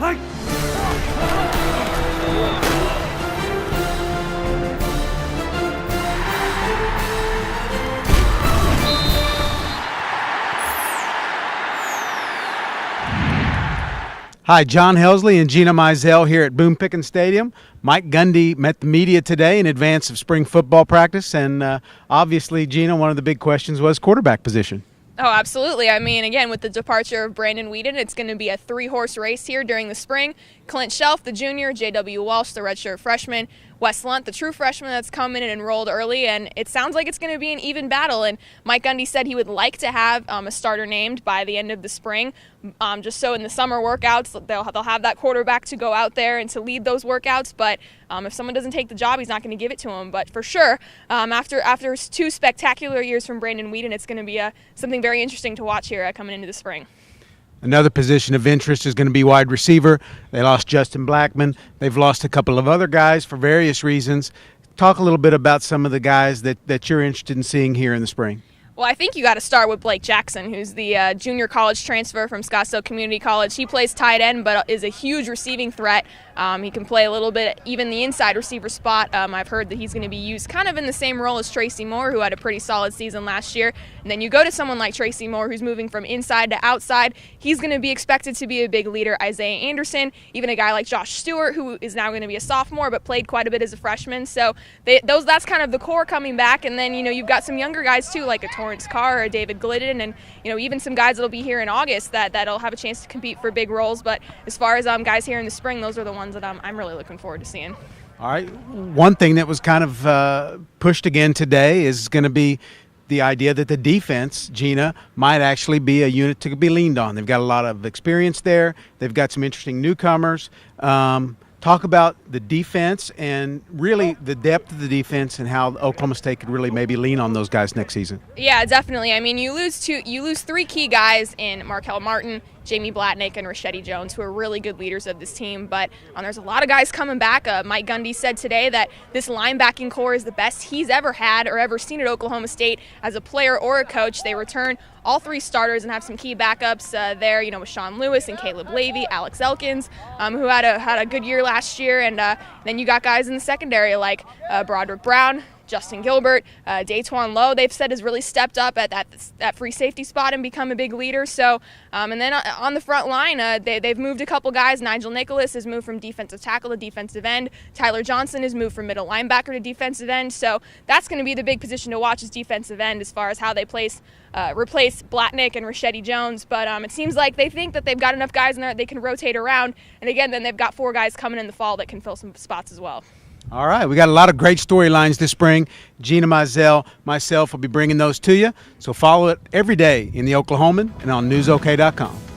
Hi, John Helsley and Gina Mizell here at Boone Pickens Stadium. Mike Gundy met the media today in advance of spring football practice, and obviously, Gina, one of the big questions was quarterback position. Oh, absolutely. I mean, again, with the departure of Brandon Whedon, it's going to be a 3-horse race here during the spring. Clint Shelf, the junior, J.W. Walsh, the redshirt freshman, Wes Lunt, the true freshman that's come in and enrolled early, and it sounds like it's going to be an even battle. And Mike Gundy said he would like to have a starter named by the end of the spring, just so in the summer workouts they'll have that quarterback to go out there and to lead those workouts. But if someone doesn't take the job, he's not going to give it to him. But for sure, after 2 spectacular years from Brandon Whedon, it's going to be something very interesting to watch here coming into the spring. Another position of interest is going to be wide receiver. They lost Justin Blackman. They've lost a couple of other guys for various reasons. Talk a little bit about some of the guys that you're interested in seeing here in the spring. Well, I think you got to start with Blake Jackson, who's the junior college transfer from Scottsdale Community College. He plays tight end, but is a huge receiving threat. He can play a little bit, even the inside receiver spot. I've heard that he's going to be used kind of in the same role as Tracy Moore, who had a pretty solid season last year. And then you go to someone like Tracy Moore, who's moving from inside to outside. He's going to be expected to be a big leader. Isaiah Anderson, even a guy like Josh Stewart, who is now going to be a sophomore, but played quite a bit as a freshman. So that's kind of the core coming back. And then, you've got some younger guys, too, like a Torrance Carr or David Glidden, and, even some guys that'll be here in August that'll have a chance to compete for big roles. But as far as guys here in the spring, those are the ones that I'm really looking forward to seeing. All right. One thing that was kind of pushed again today is going to be the idea that the defense, Gina, might actually be a unit to be leaned on. They've got a lot of experience there. They've got some interesting newcomers. Talk about the defense and really the depth of the defense and how Oklahoma State could really maybe lean on those guys next season. Yeah, definitely. I mean, you lose 3 key guys in Markel Martin, Jamie Blatnick, and Rashedi Jones, who are really good leaders of this team. But there's a lot of guys coming back. Mike Gundy said today that this linebacking core is the best he's ever had or ever seen at Oklahoma State as a player or a coach. They return all 3 starters and have some key backups there, with Sean Lewis and Caleb Levy, Alex Elkins, who had a good year last year. And then you got guys in the secondary like Broderick Brown, Justin Gilbert, Daytwan Lowe, they've said has really stepped up at that free safety spot and become a big leader. So, and then on the front line, they've moved a couple guys. Nigel Nicholas has moved from defensive tackle to defensive end. Tyler Johnson has moved from middle linebacker to defensive end. So that's going to be the big position to watch as defensive end as far as how they replace Blatnick and Rashedi Jones. But it seems like they think that they've got enough guys in there that they can rotate around. And again, then they've got 4 guys coming in the fall that can fill some spots as well. All right, we got a lot of great storylines this spring. Gina Mizell, myself will be bringing those to you. So follow it every day in the Oklahoman and on newsok.com.